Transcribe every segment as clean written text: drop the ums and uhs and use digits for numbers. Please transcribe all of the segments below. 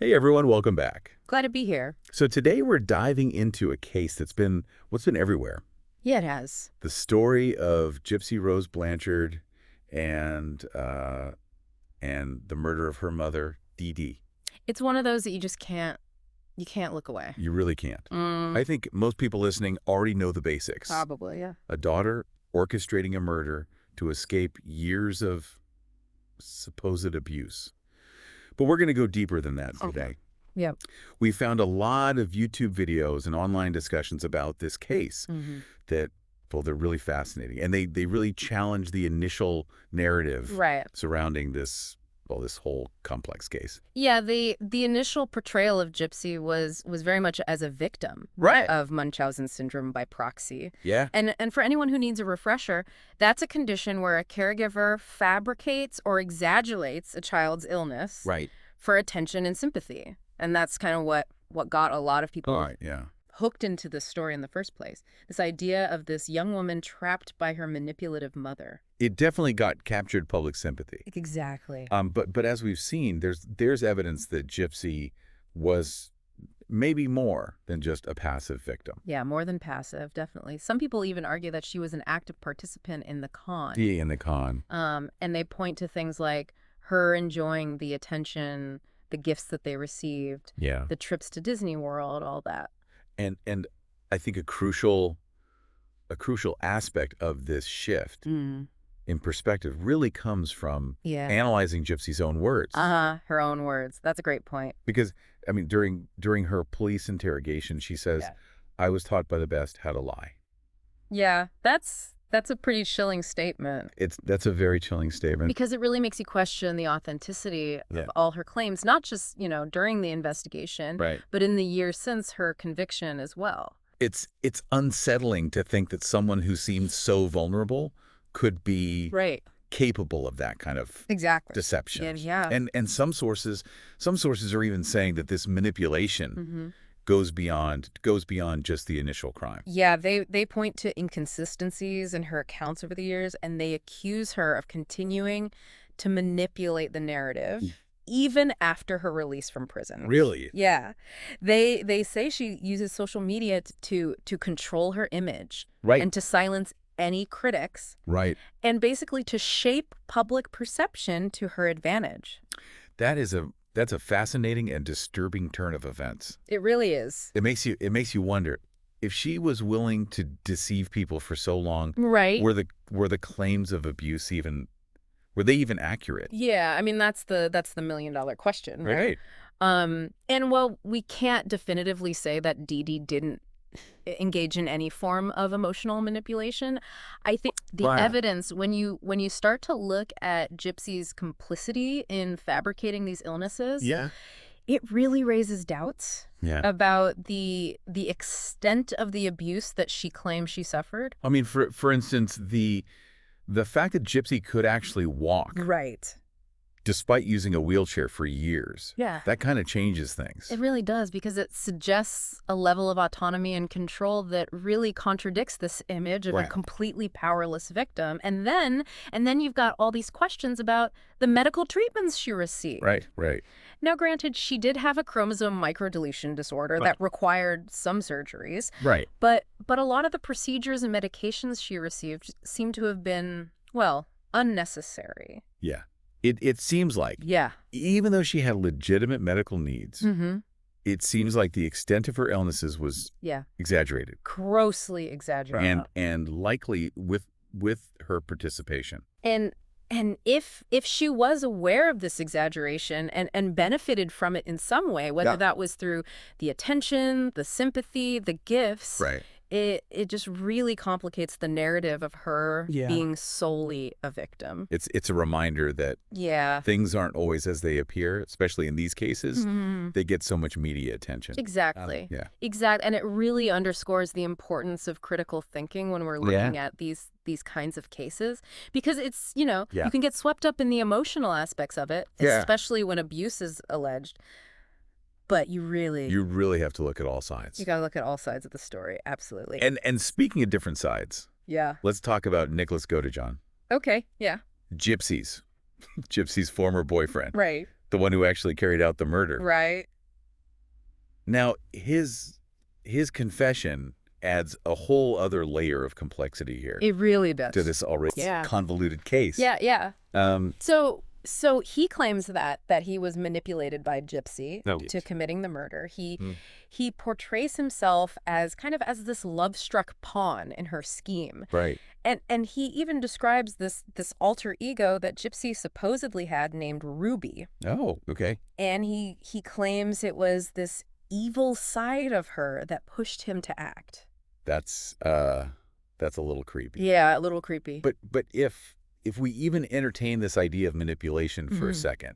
Hey everyone, welcome back. Glad to be here. So today we're diving into a case that's been everywhere. Yeah, it has. The story of Gypsy Rose Blanchard and the murder of her mother, Dee Dee. It's one of those that you can't look away. You really can't. I think most people listening already know the basics. Probably, yeah. A daughter orchestrating a murder to escape years of supposed abuse. But we're going to go deeper than that today. Yep. We found a lot of YouTube videos and online discussions about this case that, well, they're really fascinating. And they really challenge the initial narrative surrounding this whole complex case. Yeah, the initial portrayal of Gypsy was very much as a victim of Munchausen syndrome by proxy. Yeah. And for anyone who needs a refresher, that's a condition where a caregiver fabricates or exaggerates a child's illness for attention and sympathy. And that's kind of what got a lot of people hooked into this story in the first place. This idea of this young woman trapped by her manipulative mother. It definitely captured public sympathy. Exactly. But as we've seen, there's evidence that Gypsy was maybe more than just a passive victim. Yeah, more than passive, definitely. Some people even argue that she was an active participant in the con. Yeah, in the con. And they point to things like her enjoying the attention, the gifts that they received, the trips to Disney World, all that. And I think a crucial aspect of this shift in perspective really comes from analyzing Gypsy's own words. Her own words. That's a great point. Because, I mean, during her police interrogation, she says, I was taught by the best how to lie. Yeah, that's a pretty chilling statement. That's a very chilling statement. Because it really makes you question the authenticity of all her claims, not just, during the investigation, but in the years since her conviction as well. It's unsettling to think that someone who seemed so vulnerable could be capable of that kind of deception. Yeah. And some sources are even saying that this manipulation goes beyond just the initial crime. Yeah, they point to inconsistencies in her accounts over the years, and they accuse her of continuing to manipulate the narrative even after her release from prison. Really? Yeah. They say she uses social media to control her image and to silence any critics. And basically to shape public perception to her advantage. That's a fascinating and disturbing turn of events. It really is. It makes you wonder if she was willing to deceive people for so long. Were the claims of abuse even accurate? Yeah, I mean that's the $1 million question, right? And while we can't definitively say that Dee Dee didn't engage in any form of emotional manipulation, I think the evidence, when you start to look at Gypsy's complicity in fabricating these illnesses, it really raises doubts about the extent of the abuse that she claims she suffered. I mean, for instance, the fact that Gypsy could actually walk, despite using a wheelchair for years, that kind of changes things. It really does, because it suggests a level of autonomy and control that really contradicts this image of a completely powerless victim. And then you've got all these questions about the medical treatments she received. Now, granted, she did have a chromosome microdeletion disorder that required some surgeries. But a lot of the procedures and medications she received seem to have been, well, unnecessary. It seems like, even though she had legitimate medical needs, it seems like the extent of her illnesses was exaggerated. Grossly exaggerated. And likely with her participation. And if she was aware of this exaggeration and benefited from it in some way, whether that was through the attention, the sympathy, the gifts, it just really complicates the narrative of her being solely a victim. It's a reminder that things aren't always as they appear, especially in these cases. They get so much media attention. Exactly. Exactly. And it really underscores the importance of critical thinking when we're looking at these kinds of cases, because it's, you can get swept up in the emotional aspects of it, especially when abuse is alleged. But you really have to look at all sides. You got to look at all sides of the story. Absolutely. And speaking of different sides, let's talk about Nicholas Godejohn. Okay. Yeah. Gypsy's former boyfriend. Right. The one who actually carried out the murder. Right. Now, his confession adds a whole other layer of complexity here. It really does. To this already convoluted case. Yeah. So he claims that he was manipulated by Gypsy to committing the murder. He portrays himself as kind of as this love-struck pawn in her scheme. Right. And he even describes this alter ego that Gypsy supposedly had named Ruby. Oh, okay. And he claims it was this evil side of her that pushed him to act. That's a little creepy. Yeah, a little creepy. But if we even entertain this idea of manipulation for a second,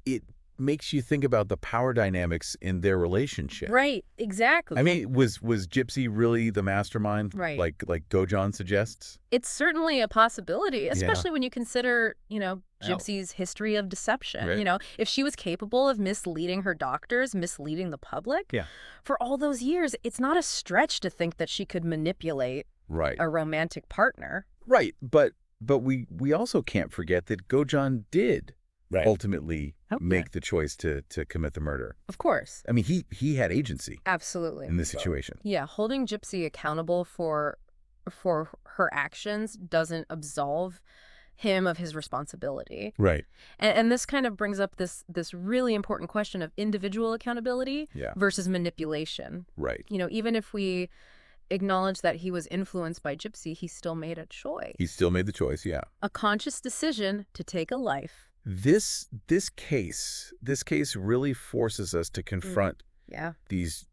it makes you think about the power dynamics in their relationship. Right, exactly. I mean, was Gypsy really the mastermind? Right. Like Gojan suggests? It's certainly a possibility, especially when you consider, Gypsy's history of deception. Right. If she was capable of misleading her doctors, misleading the public, for all those years, it's not a stretch to think that she could manipulate a romantic partner. Right, but we also can't forget that Gojan did ultimately make the choice to commit the murder. Of course. I mean, he had agency. Absolutely. In this situation. Yeah, holding Gypsy accountable for her actions doesn't absolve him of his responsibility. Right. And this kind of brings up this really important question of individual accountability versus manipulation. Right. Even if we acknowledge that he was influenced by Gypsy, he still made a choice. He still made the choice, yeah. A conscious decision to take a life. This case really forces us to confront these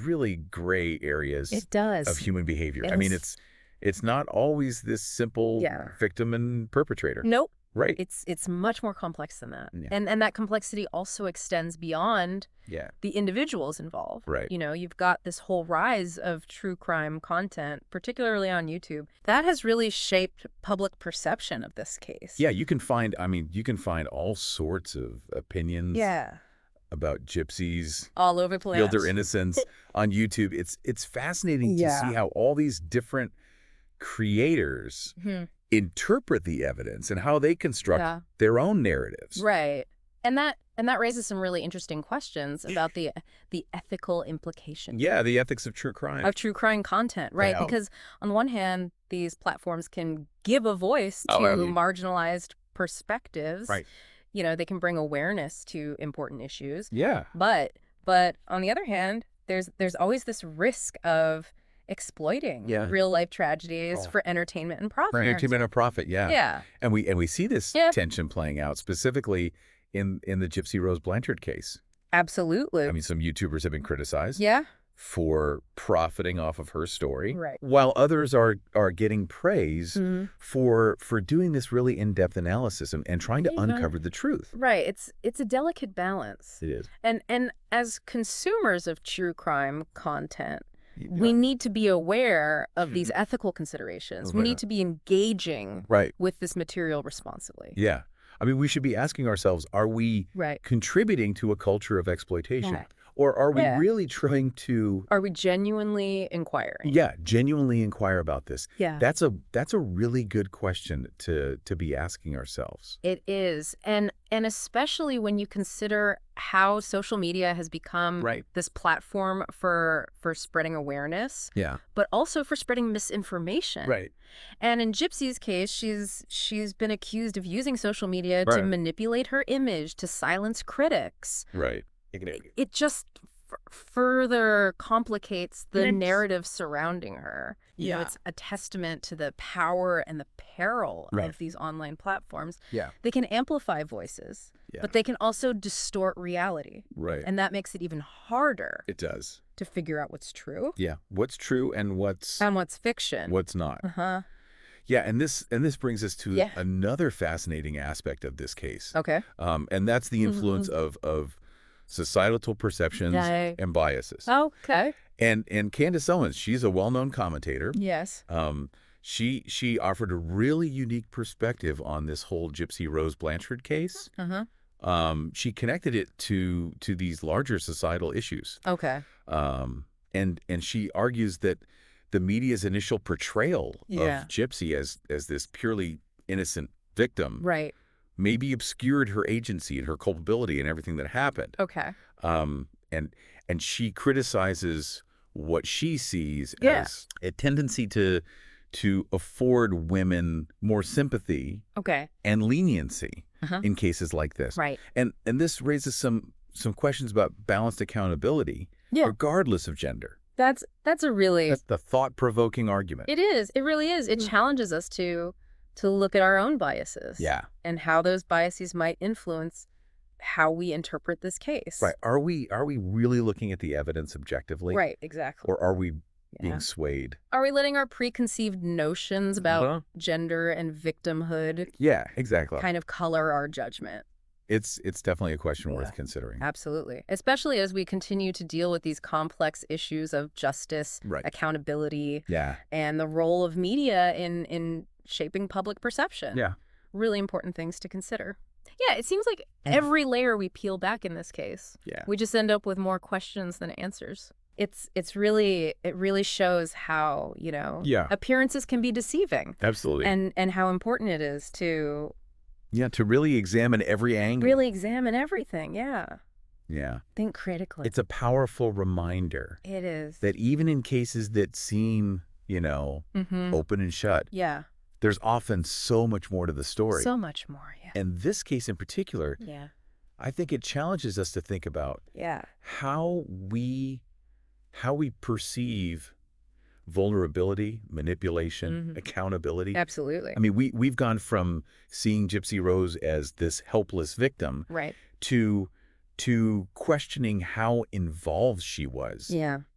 really gray areas of human behavior. I mean, it's not always this simple victim and perpetrator. Nope. Right. It's much more complex than that. Yeah. And that complexity also extends beyond the individuals involved. Right. You've got this whole rise of true crime content, particularly on YouTube. That has really shaped public perception of this case. Yeah, you can find all sorts of opinions about Gypsies all over the place. Feel their innocence on YouTube. It's fascinating to see how all these different creators interpret the evidence and how they construct their own narratives. Right. And that raises some really interesting questions about the ethical implications. Yeah, the ethics of true crime. Of true crime content, right? Yeah. Because on one hand, these platforms can give a voice to marginalized perspectives. Right. They can bring awareness to important issues. Yeah. But on the other hand, there's always this risk of exploiting real life tragedies for entertainment and profit. For entertainment and profit, Yeah. And we see this tension playing out specifically in the Gypsy Rose Blanchard case. Absolutely. I mean, some YouTubers have been criticized for profiting off of her story, while others are getting praise for doing this really in-depth analysis and trying to uncover the truth. Right. It's a delicate balance. It is. And as consumers of true crime content, we need to be aware of these ethical considerations. We need to be engaging with this material responsibly. Yeah. I mean, we should be asking ourselves, are we contributing to a culture of exploitation? Right. Or are we really trying to... Are we genuinely inquiring? Yeah, genuinely inquire about this. Yeah. That's a really good question to be asking ourselves. It is. And especially when you consider how social media has become this platform for spreading awareness, but also for spreading misinformation. Right. And in Gypsy's case, she's been accused of using social media to manipulate her image, to silence critics. Right. It just further complicates the narrative surrounding her. You know, it's a testament to the power and the peril of these online platforms. Yeah. They can amplify voices, but they can also distort reality. Right. And that makes it even harder. It does. To figure out what's true. Yeah. What's true and what's fiction. What's not. Uh-huh. Yeah, and this brings us to another fascinating aspect of this case. Okay. And that's the influence of societal perceptions and biases. Okay. And Candace Owens, she's a well-known commentator. Yes. She offered a really unique perspective on this whole Gypsy Rose Blanchard case. She connected it to these larger societal issues. Okay. And she argues that the media's initial portrayal of Gypsy as this purely innocent victim maybe obscured her agency and her culpability and everything that happened. Okay. and she criticizes what she sees as a tendency to afford women more sympathy and leniency in cases like this. Right. And this raises some questions about balanced accountability regardless of gender. That's the thought-provoking argument. It is. It really is. It challenges us to look at our own biases. Yeah. And how those biases might influence how we interpret this case. Right. Are we really looking at the evidence objectively? Right, exactly. Or are we being swayed? Are we letting our preconceived notions about gender and victimhood exactly. kind of color our judgment? It's definitely a question worth considering. Absolutely. Especially as we continue to deal with these complex issues of justice, accountability, and the role of media in shaping public perception. Yeah. Really important things to consider. Yeah, it seems like every layer we peel back in this case, we just end up with more questions than answers. It really shows how, appearances can be deceiving. Absolutely. And how important it is to really examine every angle. Really examine everything, Yeah. Think critically. It's a powerful reminder. It is. That even in cases that seem, open and shut, there's often so much more to the story. So much more, And this case in particular, I think it challenges us to think about how we perceive vulnerability, manipulation, accountability. Absolutely. I mean, we've gone from seeing Gypsy Rose as this helpless victim to questioning how involved she was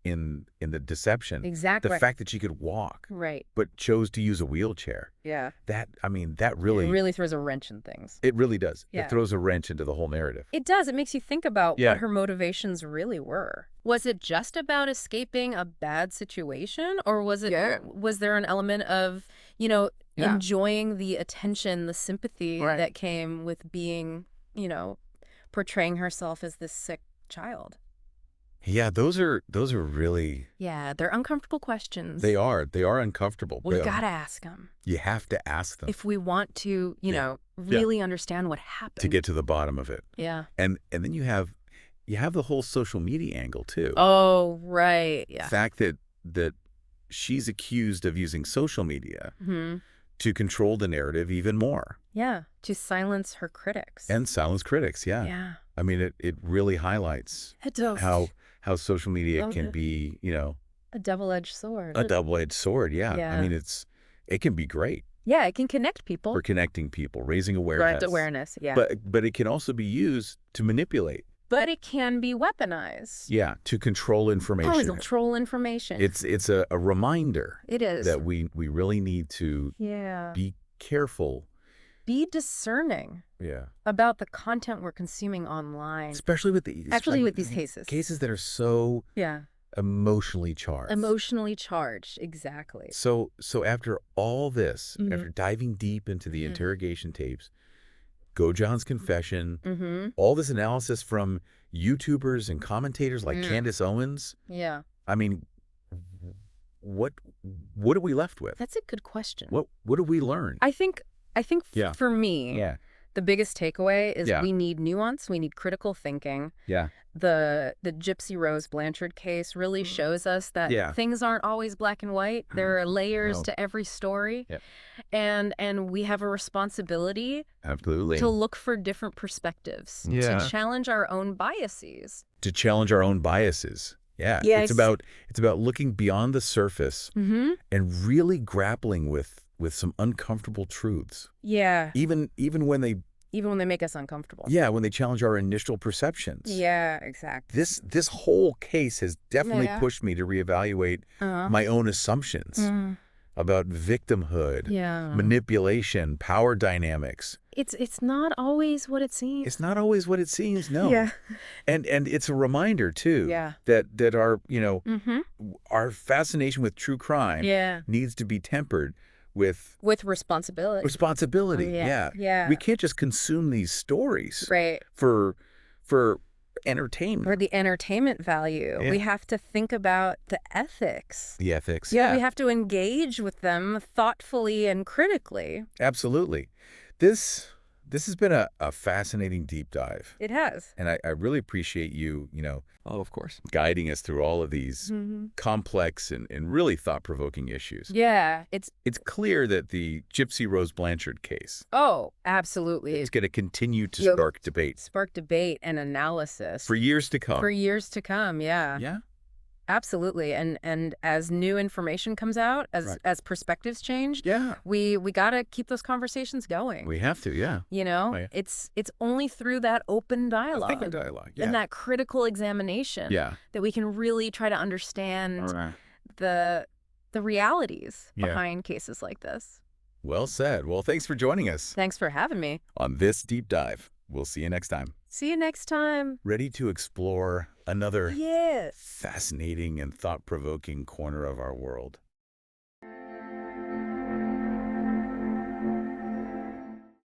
in the deception. Exactly. The fact that she could walk, right, but chose to use a wheelchair. That really throws a wrench in things. It really does. It throws a wrench into the whole narrative. It does. It makes you think about what her motivations really were. Was it just about escaping a bad situation, or was there an element of, enjoying the attention, the sympathy that came with being, portraying herself as this sick child? Yeah, those are really... Yeah, they're uncomfortable questions. They are uncomfortable. We gotta ask them. You have to ask them. If we want to, really understand what happened. To get to the bottom of it. Yeah. And then you have the whole social media angle, too. Oh, right, yeah. The fact that she's accused of using social media to control the narrative even more. Yeah, to silence her critics. And silence critics, Yeah. I mean, it really highlights how social media can be, a double-edged sword. A double-edged sword, yeah. I mean, it can be great. Yeah, it can connect people. For connecting people, raising awareness. Yeah. But it can also be used to manipulate. But it can be weaponized. Yeah, to control information. Control information. It's a reminder. It is. That we really need to be careful. Be discerning about the content we're consuming online. Especially with these cases. Cases that are so emotionally charged. Emotionally charged, exactly. So after all this, after diving deep into the interrogation tapes, Gojohn's confession, all this analysis from YouTubers and commentators like Candace Owens. Yeah. I mean, what are we left with? That's a good question. What do we learn? I think for me, the biggest takeaway is we need nuance, we need critical thinking. Yeah. The Gypsy Rose Blanchard case really shows us that things aren't always black and white. There are layers to every story. Yep. And we have a responsibility to look for different perspectives, to challenge our own biases. Yeah. It's about looking beyond the surface and really grappling with some uncomfortable truths. Yeah. Even when they make us uncomfortable. Yeah, when they challenge our initial perceptions. Yeah, exactly. This whole case has definitely pushed me to reevaluate my own assumptions about victimhood, manipulation, power dynamics. It's not always what it seems. It's not always what it seems, no. Yeah. And it's a reminder too that our, our fascination with true crime needs to be tempered with responsibility. Yeah. We can't just consume these stories for entertainment. For the entertainment value. We have to think about the ethics. The ethics. Yeah. We have to engage with them thoughtfully and critically. Absolutely. This this has been a fascinating deep dive. It has. And I really appreciate you, Oh, of course. guiding us through all of these complex and really thought-provoking issues. Yeah. It's clear that the Gypsy Rose Blanchard case. Oh, absolutely. It's going to continue to spark debate. Spark debate and analysis. For years to come. For years to come, yeah. Yeah? Absolutely. And as new information comes out, as perspectives change, we got to keep those conversations going. We have to, yeah. It's only through that open dialogue. Open dialogue, yeah. And that critical examination that we can really try to understand the realities behind cases like this. Well said. Well, thanks for joining us. Thanks for having me. On this deep dive. We'll see you next time. See you next time. Ready to explore another fascinating and thought-provoking corner of our world.